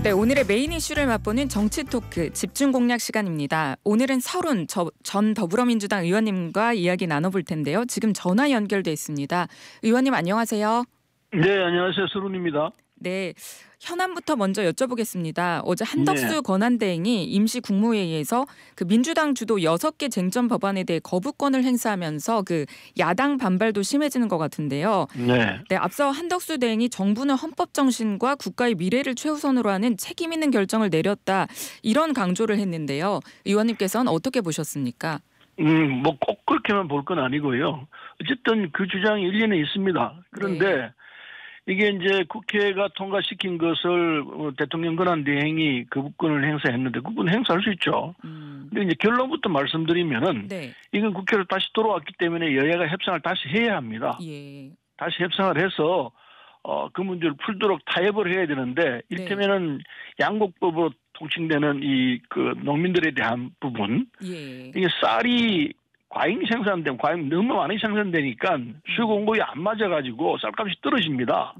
네, 오늘의 메인 이슈를 맛보는 정치 토크 집중 공략 시간입니다. 오늘은 서른 전 더불어민주당 의원님과 이야기 나눠볼 텐데요. 지금 전화 연결돼 있습니다. 의원님 안녕하세요. 네, 안녕하세요. 서른입니다. 네, 현안부터 먼저 여쭤보겠습니다. 어제 한덕수 권한대행이 임시 국무회의에서 그 민주당 주도 6개 쟁점 법안에 대해 거부권을 행사하면서 그 야당 반발도 심해지는 것 같은데요. 네, 앞서 한덕수 대행이 정부는 헌법 정신과 국가의 미래를 최우선으로 하는 책임 있는 결정을 내렸다 이런 강조를 했는데요. 의원님께서는 어떻게 보셨습니까? 뭐 꼭 그렇게만 볼 건 아니고요. 어쨌든 그 주장이 일리는 있습니다. 그런데 이게 이제 국회가 통과시킨 것을 대통령 권한 대행이 거부권을 행사했는데 그건 행사할 수 있죠. 근데 이제 결론부터 말씀드리면은 이건 국회로 다시 돌아왔기 때문에 여야가 협상을 다시 해야 합니다. 다시 협상을 해서 그 문제를 풀도록 타협을 해야 되는데 이를테면은 양곡법으로 통칭되는 이 그 농민들에 대한 부분 이게 쌀이 과잉 생산되면 과잉 너무 많이 생산되니까 수요 공급이 안 맞아가지고 쌀값이 떨어집니다.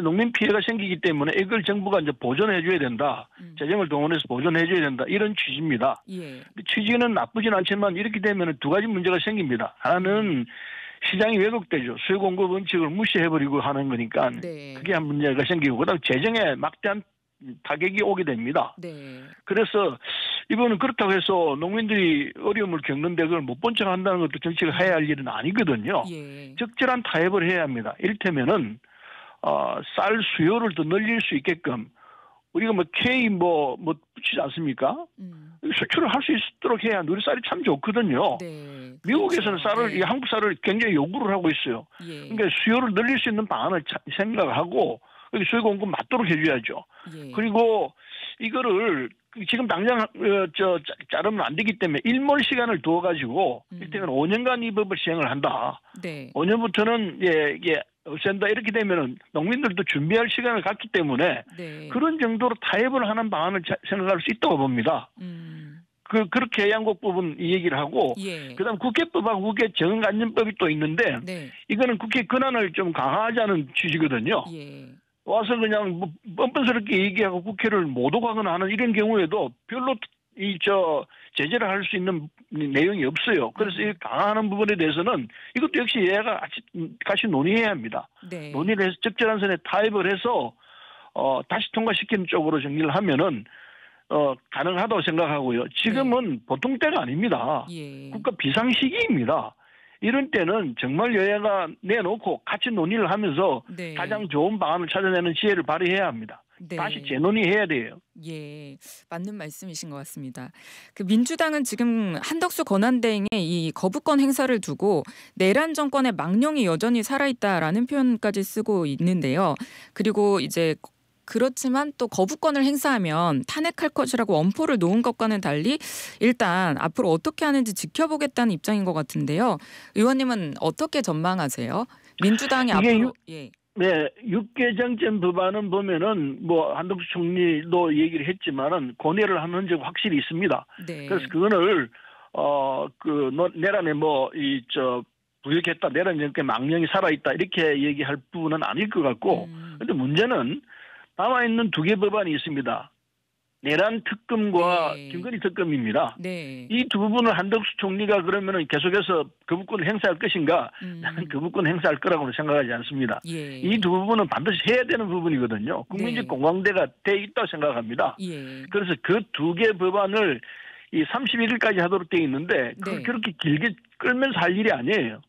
농민 피해가 생기기 때문에 이걸 정부가 이제 보존해줘야 된다. 재정을 동원해서 보존해줘야 된다. 이런 취지입니다. 취지는 나쁘진 않지만 이렇게 되면 두 가지 문제가 생깁니다. 하나는 시장이 왜곡되죠. 수요 공급 원칙을 무시해버리고 하는 거니까 그게 한 문제가 생기고 그다음 재정에 막대한 타격이 오게 됩니다. 그래서 이번은 그렇다고 해서 농민들이 어려움을 겪는데 그걸 못 본 척 한다는 것도 정치가 해야 할 일은 아니거든요. 적절한 타협을 해야 합니다. 이를테면은 쌀 수요를 더 늘릴 수 있게끔 우리가 뭐 K 뭐 붙이지 않습니까? 수출을 할 수 있도록 해야 우리 쌀이 참 좋거든요. 미국에서는 쌀을 한국 쌀을 굉장히 요구를 하고 있어요. 그러니까 수요를 늘릴 수 있는 방안을 생각하고 수요 공급 맞도록 해줘야죠. 그리고 이거를 지금 당장 자르면 안 되기 때문에 일몰 시간을 두어가지고 이를테면 5년간 이 법을 시행을 한다. 5년부터는 이게 없앤다. 이렇게 되면은 농민들도 준비할 시간을 갖기 때문에 그런 정도로 타협을 하는 방안을 생각할 수 있다고 봅니다. 그렇게 양곡법은 이 얘기를 하고 그다음 국회법하고 국회 정안전법이 또 있는데 이거는 국회 권한을 좀 강화하자는 취지거든요. 와서 그냥 뭐 뻔뻔스럽게 얘기하고 국회를 못 오가거나 하는 이런 경우에도 별로 제재를 할 수 있는 내용이 없어요. 그래서 이 강화하는 부분에 대해서는 이것도 역시 얘가 같이 논의해야 합니다. 논의를 해서 적절한 선에 타협을 해서 다시 통과시키는 쪽으로 정리를 하면은 가능하다고 생각하고요. 지금은 보통 때가 아닙니다. 국가 비상시기입니다. 이런 때는 정말 여야가 내놓고 같이 논의를 하면서 가장 좋은 방안을 찾아내는 지혜를 발휘해야 합니다. 다시 재논의해야 돼요. 맞는 말씀이신 것 같습니다. 그 민주당은 지금 한덕수 권한대행의 이 거부권 행사를 두고 내란 정권의 망령이 여전히 살아있다라는 표현까지 쓰고 있는데요. 그리고 이제 그렇지만 또 거부권을 행사하면 탄핵할 것이라고 엄포를 놓은 것과는 달리 일단 앞으로 어떻게 하는지 지켜보겠다는 입장인 것 같은데요. 의원님은 어떻게 전망하세요? 민주당이 앞으로 6개 쟁점 법안은 보면은 뭐 한덕수 총리도 얘기를 했지만은 고뇌를 한 흔적 확실히 있습니다. 그래서 그거를 내란에 부역했다, 내란 정권의 망령이 살아있다 이렇게 얘기할 부분은 아닐 것 같고, 근데 문제는 남아있는 2개 법안이 있습니다. 내란 특검과 김건희 특검입니다. 이 두 부분을 한덕수 총리가 그러면은 계속해서 거부권을 행사할 것인가? 나는 거부권 행사할 거라고는 생각하지 않습니다. 이 두 부분은 반드시 해야 되는 부분이거든요. 국민적 공감대가 돼 있다고 생각합니다. 그래서 그 2개 법안을 이 31일까지 하도록 되어 있는데 그렇게 길게 끌면서 할 일이 아니에요.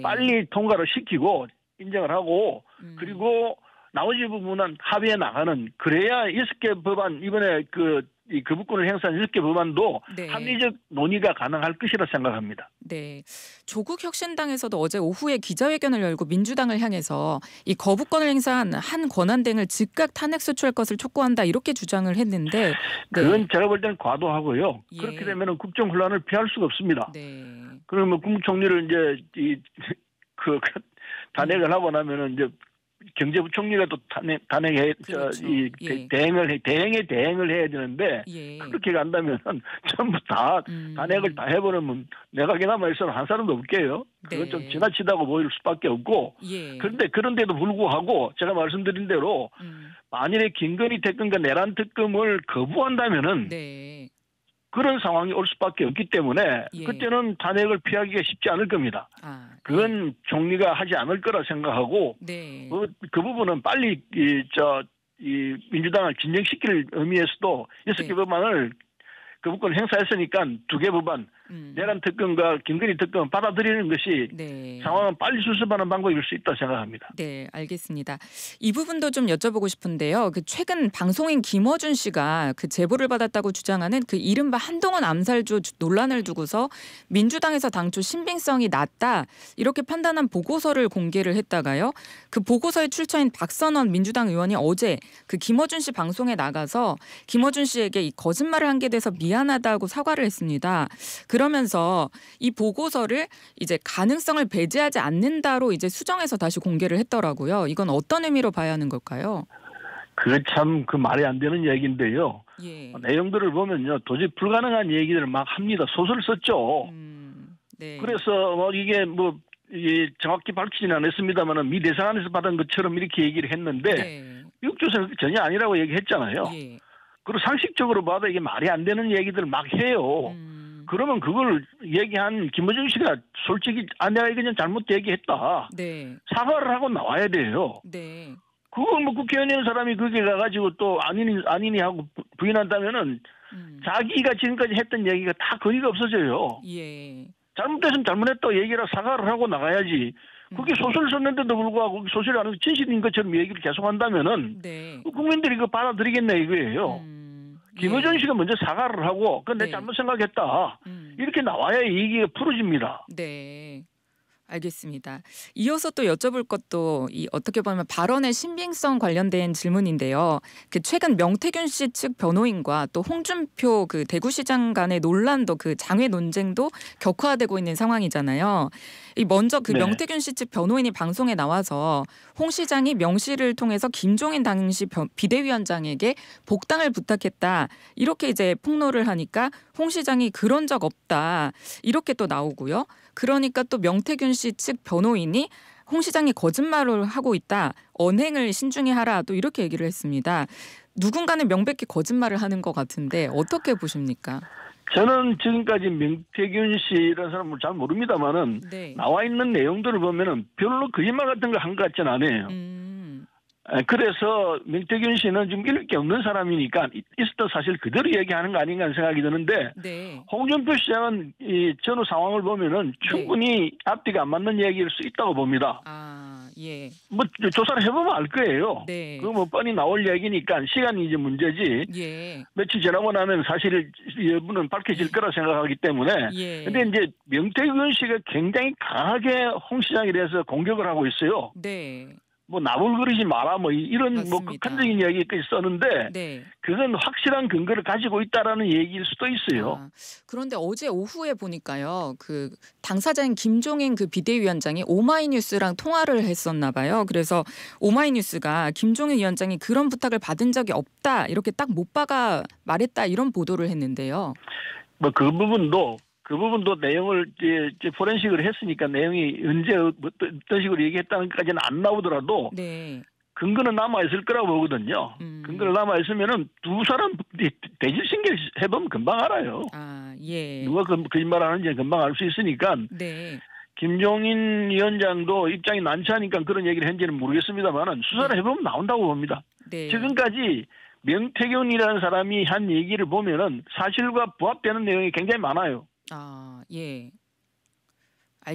빨리 통과를 시키고 인정을 하고 그리고 나머지 부분은 합의해 나가는 그래야 6개 법안 이번에 이 거부권을 행사한 6개 법안도 합리적 논의가 가능할 것이라 생각합니다. 조국 혁신당에서도 어제 오후에 기자회견을 열고 민주당을 향해서 이 거부권을 행사한 한 권한대행을 즉각 탄핵 소추할 것을 촉구한다 이렇게 주장을 했는데 그건 제가 볼 때는 과도하고요. 그렇게 되면 국정 혼란을 피할 수가 없습니다. 그러면 국무총리를 이제 탄핵을 하고 나면은 이제 경제부총리가 또 탄핵에 대행을 해야 되는데 그렇게 간다면 전부 다 탄핵을 다 해버리면 내각에 남아 있어는 한 사람도 없게요. 그건 좀 지나치다고 보일 수밖에 없고 그런데도 불구하고 제가 말씀드린 대로 만일에 김건희 특검과 내란 특검을 거부한다면은 네. 그런 상황이 올 수밖에 없기 때문에 예. 그때는 탄핵을 피하기가 쉽지 않을 겁니다. 아, 예. 그건 총리가 하지 않을 거라 생각하고 네. 그 부분은 빨리 이 민주당을 진정시킬 의미에서도 6개 네. 법안을 거부권 행사했으니까 2개 법안 내란 특검과 김건희 특검 받아들이는 것이 네. 상황을 빨리 수습하는 방법일 수 있다 생각합니다. 네, 알겠습니다. 이 부분도 좀 여쭤보고 싶은데요. 그 최근 방송인 김어준 씨가 그 제보를 받았다고 주장하는 그 이른바 한동훈 암살조 논란을 두고서 민주당에서 당초 신빙성이 낮다 이렇게 판단한 보고서를 공개를 했다가요. 그 보고서의 출처인 박선원 민주당 의원이 어제 그 김어준 씨 방송에 나가서 김어준 씨에게 이 거짓말을 한 게 돼서 미안하다고 사과를 했습니다. 그러면서 이 보고서를 이제 가능성을 배제하지 않는다로 이제 수정해서 다시 공개를 했더라고요. 이건 어떤 의미로 봐야 하는 걸까요? 그게 참 그 말이 안 되는 얘기인데요. 예. 내용들을 보면요. 도저히 불가능한 얘기들을 막 합니다. 소설 썼죠. 네. 그래서 이게 정확히 밝히지는 않았습니다만 미 대사관에서 받은 것처럼 이렇게 얘기를 했는데 네. 미국 조선은 전혀 아니라고 얘기했잖아요. 예. 그리고 상식적으로 봐도 이게 말이 안 되는 얘기들을 막 해요. 그러면 그걸 얘기한 김어준 씨가 솔직히 내가 그냥 잘못 얘기했다. 네. 사과를 하고 나와야 돼요. 네. 그걸 뭐 국회의원인 사람이 거기 가가지고 또 아니니 하고 부인한다면은 자기가 지금까지 했던 얘기가 다 거리가 없어져요. 예. 잘못됐으면 잘못했다고 얘기를 사과를 하고 나가야지. 그게 소설을 썼는데도 불구하고 소설이 아니고 진실인 것처럼 얘기를 계속한다면은 네. 국민들이 그거 받아들이겠네 이거예요. 김어준 씨가 먼저 사과를 하고 그건 내 네. 잘못 생각했다. 이렇게 나와야 얘기가 풀어집니다. 네. 알겠습니다. 이어서 또 여쭤볼 것도 어떻게 보면 발언의 신빙성 관련된 질문인데요. 그 최근 명태균 씨 측 변호인과 또 홍준표 그 대구시장 간의 논란도 그 장외 논쟁도 격화되고 있는 상황이잖아요. 먼저 그 네. 명태균 씨 측 변호인이 방송에 나와서 홍 시장이 명 씨를 통해서 김종인 당시 비대위원장에게 복당을 부탁했다. 이렇게 이제 폭로를 하니까 홍 시장이 그런 적 없다. 이렇게 또 나오고요. 그러니까 또 명태균 씨 측 변호인이 홍 시장이 거짓말을 하고 있다. 언행을 신중히 하라. 또 이렇게 얘기를 했습니다. 누군가는 명백히 거짓말을 하는 것 같은데 어떻게 보십니까? 저는 지금까지 명태균 씨라는 사람을 잘 모릅니다만은 네. 나와 있는 내용들을 보면은 별로 거짓말 같은 거 한 것 같지는 않아요. 그래서 명태균 씨는 좀 잃을 게 없는 사람이니까 있었던 사실 그대로 얘기하는 거 아닌가 하는 생각이 드는데 네. 홍준표 시장은 이 전후 상황을 보면은 충분히 앞뒤가 안 맞는 얘기일 수 있다고 봅니다. 아, 예. 뭐 조사를 해보면 알 거예요. 네. 그거 뭐 뻔히 나올 얘기니까 시간이 이제 문제지. 예. 며칠 지나고 나면 사실 여부는 밝혀질 거라 생각하기 때문에. 예. 근데 이제 명태균 씨가 굉장히 강하게 홍 시장에 대해서 공격을 하고 있어요. 네. 뭐 나불거리지 마라 뭐 이런 뭐 맞습니다. 극한적인 이야기까지 썼는데 네. 그건 확실한 근거를 가지고 있다라는 얘기일 수도 있어요. 아, 그런데 어제 오후에 보니까요. 그 당사자인 김종인 그 비대위원장이 오마이뉴스랑 통화를 했었나 봐요. 그래서 오마이뉴스가 김종인 위원장이 그런 부탁을 받은 적이 없다. 이렇게 딱 못 박아 말했다. 이런 보도를 했는데요. 뭐 그 부분도 내용을 이제 포렌식을 했으니까 내용이 언제 어떤 식으로 얘기했다는 것까지는 안 나오더라도 네. 근거는 남아있을 거라고 보거든요. 근거는 남아있으면은 두 사람 대질신경 해보면 금방 알아요. 아, 예. 누가 거짓말 하는지 금방 알 수 있으니까 네. 김종인 위원장도 입장이 난처하니까 그런 얘기를 했는지는 모르겠습니다만 수사를 해보면 나온다고 봅니다. 네. 지금까지 명태균이라는 사람이 한 얘기를 보면은 사실과 부합되는 내용이 굉장히 많아요. 아, 예. 저는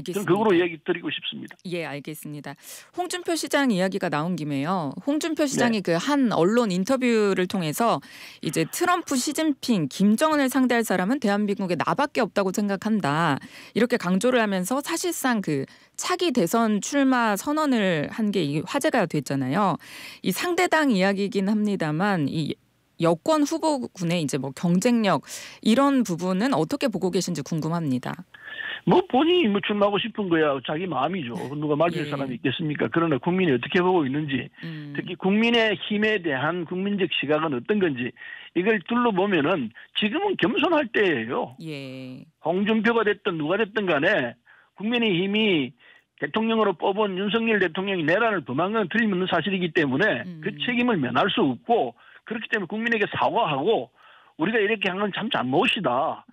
알겠습니다. 그거로 얘기 드리고 싶습니다. 예, 알겠습니다. 홍준표 시장 이야기가 나온 김에요. 홍준표 시장이 네. 그 한 언론 인터뷰를 통해서 이제 트럼프, 시진핑, 김정은을 상대할 사람은 대한민국에 나밖에 없다고 생각한다. 이렇게 강조를 하면서 사실상 그 차기 대선 출마 선언을 한 게 화제가 됐잖아요. 이 상대당 이야기이긴 합니다만 이 여권 후보군의 이제 뭐 경쟁력 이런 부분은 어떻게 보고 계신지 궁금합니다. 뭐 본인이 뭐 출마하고 싶은 거야 자기 마음이죠. 누가 말릴 예. 사람이 있겠습니까? 그러나 국민이 어떻게 보고 있는지 특히 국민의 힘에 대한 국민적 시각은 어떤 건지 이걸 둘러보면은 지금은 겸손할 때예요. 예. 홍준표가 됐든 누가 됐든 간에 국민의 힘이 대통령으로 뽑은 윤석열 대통령이 내란을 범한 건 틀림없는 사실이기 때문에 그 책임을 면할 수 없고 그렇기 때문에 국민에게 사과하고 우리가 이렇게 한 건 참 잘못이다.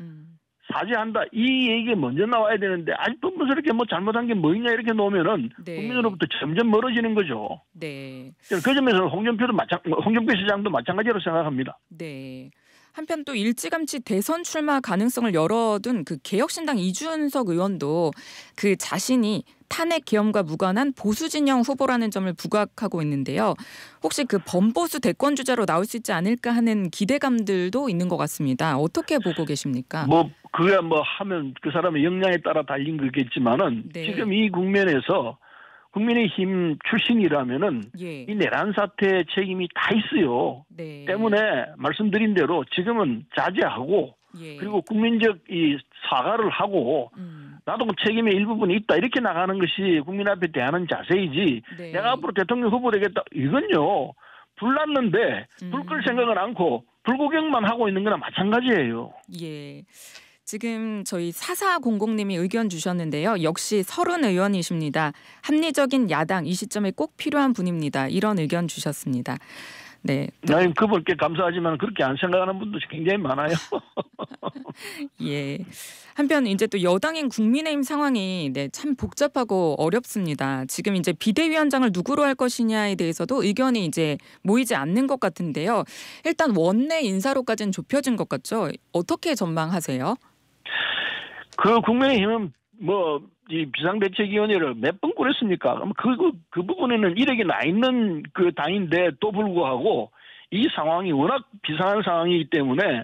사죄한다. 이 얘기가 먼저 나와야 되는데 아직 뻔뻔스럽게 뭐 잘못한 게 뭐 있냐 이렇게 놓으면은 네. 국민으로부터 점점 멀어지는 거죠. 네. 그 점에서 홍준표 시장도 마찬가지로 생각합니다. 네. 한편 또 일찌감치 대선 출마 가능성을 열어둔 그 개혁신당 이준석 의원도 그 자신이 탄핵 계엄과 무관한 보수 진영 후보라는 점을 부각하고 있는데요. 혹시 그 범보수 대권 주자로 나올 수 있지 않을까 하는 기대감들도 있는 것 같습니다. 어떻게 보고 계십니까? 그게 하면 그 사람의 역량에 따라 달린 거겠지만은 네. 지금 이 국면에서 국민의힘 출신이라면은 예. 이 내란 사태의 책임이 다 있어요. 네. 때문에 말씀드린 대로 지금은 자제하고 예. 그리고 국민적 이 사과를 하고 나도 책임의 일부분이 있다 이렇게 나가는 것이 국민 앞에 대하는 자세이지 네. 내가 앞으로 대통령 후보 되겠다 이건요 불 났는데 불 끌 생각은 않고 불구경만 하고 있는 거나 마찬가지예요. 예. 지금 저희 4400님이 의견 주셨는데요. 역시 서른 의원이십니다. 합리적인 야당 이 시점에 꼭 필요한 분입니다. 이런 의견 주셨습니다. 네. 나는 그분께 감사하지만 그렇게 안 생각하는 분도 굉장히 많아요. 예. 한편 이제 또 여당인 국민의힘 상황이 참 복잡하고 어렵습니다. 지금 이제 비대위원장을 누구로 할 것이냐에 대해서도 의견이 이제 모이지 않는 것 같은데요. 일단 원내 인사로까지는 좁혀진 것 같죠. 어떻게 전망하세요? 그 국민의힘은 이 비상대책위원회를 몇 번 꾸렸습니까? 그 부분에는 이력이 나 있는 그 당인데 또 불구하고 이 상황이 워낙 비상한 상황이기 때문에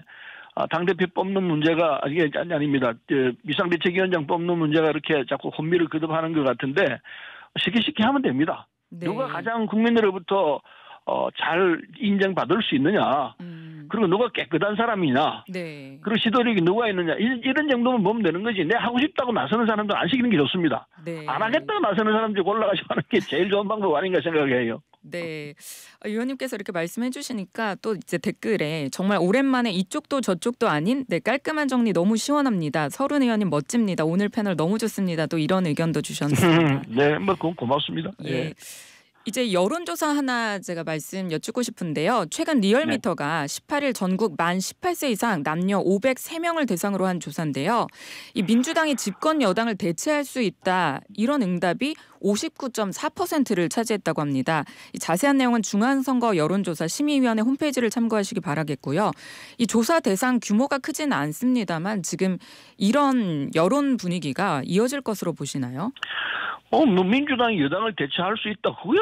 당대표 뽑는 문제가 이게 아닙니다. 비상대책위원장 뽑는 문제가 이렇게 자꾸 혼미를 거듭하는 것 같은데 쉽게 하면 됩니다. 네. 누가 가장 국민으로부터 잘 인정받을 수 있느냐. 그리고 누가 깨끗한 사람이냐. 네. 그리고 시도력이 누가 있느냐. 이런 정도만 보면 되는 거지. 내 하고 싶다고 나서는 사람들 안 시키는 게 좋습니다. 네. 안 하겠다고 나서는 사람들이 골라가지고 하는 게 제일 좋은 방법 아닌가 생각해요. 네. 의원님께서 이렇게 말씀해 주시니까 또 이제 댓글에 정말 오랜만에 이쪽도 저쪽도 아닌 깔끔한 정리 너무 시원합니다. 서른 의원님 멋집니다. 오늘 패널 너무 좋습니다. 또 이런 의견도 주셨습니다. 네, 그건 고맙습니다. 예. 이제 여론조사 하나 제가 말씀 여쭙고 싶은데요. 최근 리얼미터가 18일 전국 만 18세 이상 남녀 503명을 대상으로 한 조사인데요. 이 민주당이 집권 여당을 대체할 수 있다. 이런 응답이 59.4%를 차지했다고 합니다. 이 자세한 내용은 중앙선거 여론조사 심의위원회 홈페이지를 참고하시기 바라겠고요. 이 조사 대상 규모가 크지는 않습니다만 지금 이런 여론 분위기가 이어질 것으로 보시나요? 민주당이 여당을 대체할 수 있다. 그거야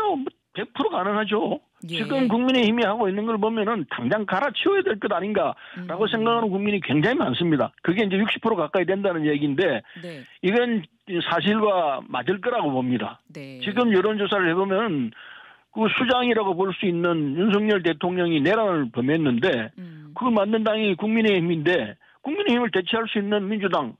100% 가능하죠. 예. 지금 국민의힘이 하고 있는 걸 보면은 당장 갈아치워야 될 것 아닌가라고 생각하는 국민이 굉장히 많습니다. 그게 이제 60% 가까이 된다는 얘기인데 네. 이건 사실과 맞을 거라고 봅니다. 네. 지금 여론조사를 해보면 그 수장이라고 볼 수 있는 윤석열 대통령이 내란을 범했는데 그걸 만든 당이 국민의힘인데 국민의힘을 대체할 수 있는 민주당이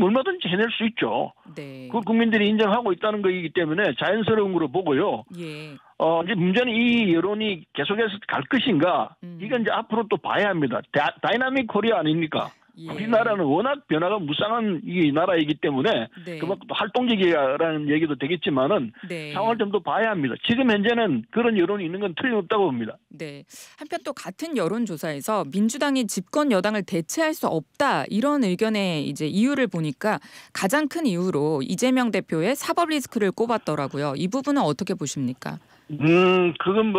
얼마든지 해낼 수 있죠. 네. 그 국민들이 인정하고 있다는 것이기 때문에 자연스러운 거로 보고요. 예. 이제 문제는 이 여론이 계속해서 갈 것인가? 이건 이제 앞으로 또 봐야 합니다. 다이나믹 코리아 아닙니까? 예. 우리나라는 워낙 변화가 무쌍한 이 나라이기 때문에 네. 그만큼 또 활동적이라는 얘기도 되겠지만은 네. 상황을 좀 더 봐야 합니다. 지금 현재는 그런 여론이 있는 건 틀림없다고 봅니다. 네. 한편 또 같은 여론조사에서 민주당이 집권 여당을 대체할 수 없다 이런 의견의 이제 이유를 보니까 가장 큰 이유로 이재명 대표의 사법 리스크를 꼽았더라고요. 이 부분은 어떻게 보십니까? 그건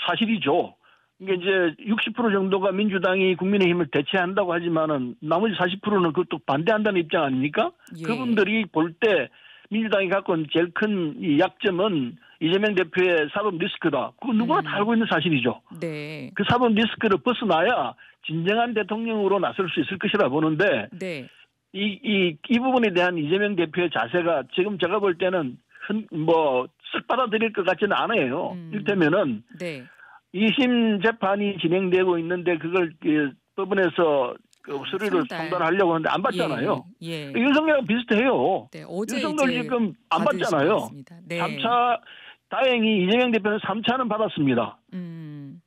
사실이죠. 이게 이제 60% 정도가 민주당이 국민의힘을 대체한다고 하지만은 나머지 40%는 그것도 반대한다는 입장 아닙니까? 예. 그분들이 볼 때 민주당이 갖고 있는 제일 큰 이 약점은 이재명 대표의 사법 리스크다. 그거 누구나 다 알고 있는 사실이죠. 네. 그 사법 리스크를 벗어나야 진정한 대통령으로 나설 수 있을 것이라 보는데 네. 이 부분에 대한 이재명 대표의 자세가 지금 제가 볼 때는 쓱 받아들일 것 같지는 않아요. 이를테면은 네. 2심 재판이 진행되고 있는데 그걸 법원에서 서류를 송달하려고 하는데 안 받잖아요. 예. 윤석열하고 비슷해요. 네. 어제 윤석열 이제 지금 안 받잖아요. 네. 3차 다행히 이재명 대표는 3차는 받았습니다.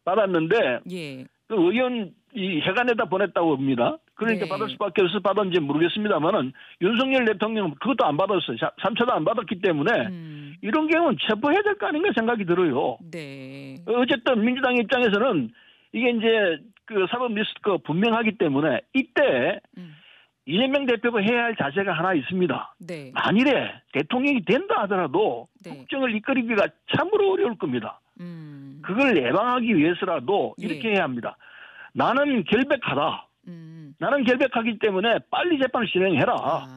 받았는데 예. 그 의원 이 해관에다 보냈다고 봅니다. 그러니까 네. 받을 수밖에 없어서 받았는지 모르겠습니다만은 윤석열 대통령은 그것도 안 받았어요. 3차도 안 받았기 때문에 이런 경우는 체포해야 될 거 아닌가 생각이 들어요. 네. 어쨌든 민주당 입장에서는 이게 이제 그 사법 리스크가 분명하기 때문에 이때 이재명 대표가 해야 할 자세가 하나 있습니다. 네. 만일에 대통령이 된다 하더라도 네. 국정을 이끌기가 참으로 어려울 겁니다. 그걸 예방하기 위해서라도 이렇게 예. 해야 합니다. 나는 결백하다. 나는 결백하기 때문에 빨리 재판을 진행해라.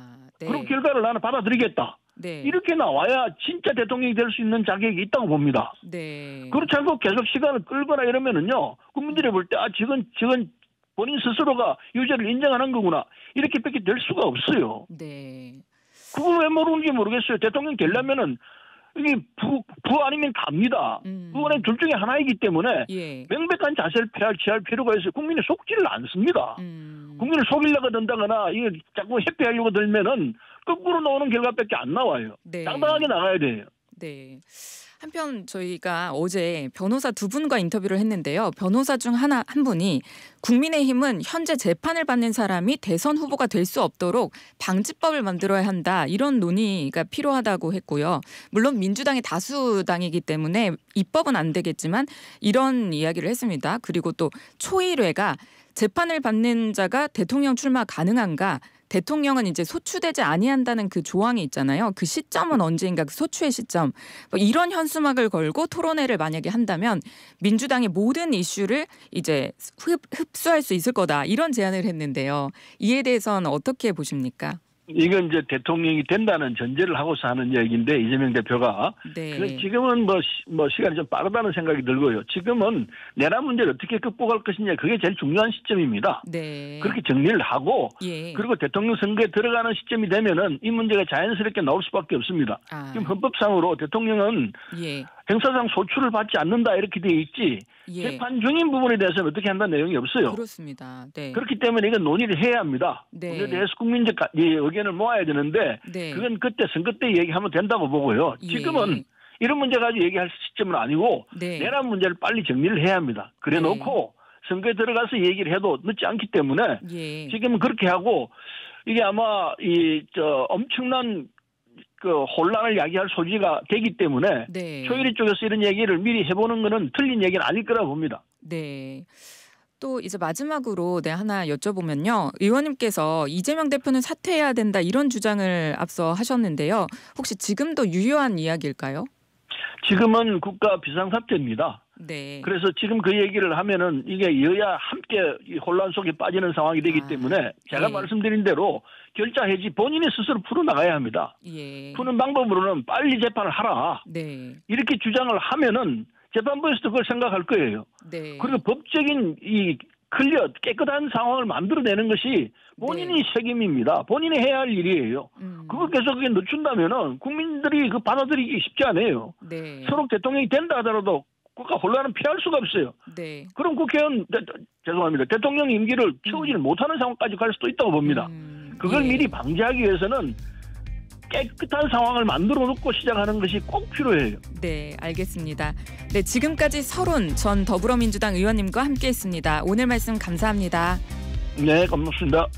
네. 그런 결과를 나는 받아들이겠다. 네. 이렇게 나와야 진짜 대통령이 될 수 있는 자격이 있다고 봅니다. 네. 그렇지 않고 계속 시간을 끌거나 이러면은요, 국민들이 볼 때, 저건 본인 스스로가 유죄를 인정하는 거구나. 이렇게밖에 될 수가 없어요. 네. 그걸 왜 모르는지 모르겠어요. 대통령 되려면은, 이게 부 아니면 갑니다. 그거는 둘 중에 하나이기 때문에 예. 명백한 자세를 취할 필요가 있어요. 국민이 속지를 않습니다. 국민을 속이려고 든다거나 이거 자꾸 회피하려고 들면은 거꾸로 나오는 결과밖에 안 나와요. 네. 당당하게 나가야 돼요. 네. 한편 저희가 어제 변호사 두 분과 인터뷰를 했는데요. 변호사 중 한 분이 국민의힘은 현재 재판을 받는 사람이 대선 후보가 될 수 없도록 방지법을 만들어야 한다. 이런 논의가 필요하다고 했고요. 물론 민주당이 다수당이기 때문에 입법은 안 되겠지만 이런 이야기를 했습니다. 그리고 또 초일회가 재판을 받는 자가 대통령 출마 가능한가? 대통령은 이제 소추되지 아니한다는 그 조항이 있잖아요. 그 시점은 언제인가, 그 소추의 시점. 뭐 이런 현수막을 걸고 토론회를 만약에 한다면 민주당의 모든 이슈를 이제 흡수할 수 있을 거다. 이런 제안을 했는데요. 이에 대해서는 어떻게 보십니까? 이건 이제 대통령이 된다는 전제를 하고서 하는 얘기인데 이재명 대표가 네. 지금은 뭐 시간이 좀 빠르다는 생각이 들고요. 지금은 내란 문제를 어떻게 극복할 것이냐 그게 제일 중요한 시점입니다. 네. 그렇게 정리를 하고 예. 그리고 대통령 선거에 들어가는 시점이 되면은 이 문제가 자연스럽게 나올 수밖에 없습니다. 지금 헌법상으로 대통령은 예. 형사상 소추를 받지 않는다 이렇게 돼 있지 예. 재판 중인 부분에 대해서는 어떻게 한다는 내용이 없어요. 그렇습니다. 네. 그렇기 때문에 이건 논의를 해야 합니다. 네. 그에 대해서 국민적 의견을 모아야 되는데 네. 그건 그때 선거 때 얘기하면 된다고 보고요. 지금은 예. 이런 문제 가지고 얘기할 시점은 아니고 네. 내란 문제를 빨리 정리를 해야 합니다. 그래 네. 놓고 선거에 들어가서 얘기를 해도 늦지 않기 때문에 예. 지금은 그렇게 하고 이게 아마 엄청난 그 혼란을 야기할 소지가 되기 때문에 네. 초일위 쪽에서 이런 얘기를 미리 해보는 거는 틀린 얘기는 아닐 거라고 봅니다. 네. 또 이제 마지막으로 하나 여쭤보면요. 의원님께서 이재명 대표는 사퇴해야 된다 이런 주장을 앞서 하셨는데요. 혹시 지금도 유효한 이야기일까요? 지금은 국가 비상사태입니다. 네. 그래서 지금 그 얘기를 하면은 이게 여야 함께 이 혼란 속에 빠지는 상황이 되기 때문에 제가 예. 말씀드린 대로 결자 해지 본인이 스스로 풀어나가야 합니다. 예. 푸는 방법으로는 빨리 재판을 하라. 네. 이렇게 주장을 하면은 재판부에서도 그걸 생각할 거예요. 네. 그리고 법적인 이 클리어 깨끗한 상황을 만들어내는 것이 본인이 책임입니다. 본인이 해야 할 일이에요. 그거 계속 늦춘다면은 국민들이 그 받아들이기 쉽지 않아요. 네. 서로 대통령이 된다 하더라도 국가 혼란은 피할 수가 없어요. 네. 그럼 국회의원 죄송합니다. 대통령 임기를 채우지를 못하는 상황까지 갈 수도 있다고 봅니다. 그걸 예. 미리 방지하기 위해서는 깨끗한 상황을 만들어 놓고 시작하는 것이 꼭 필요해요. 네, 알겠습니다. 네, 지금까지 서른 전 더불어민주당 의원님과 함께했습니다. 오늘 말씀 감사합니다. 네, 고맙습니다.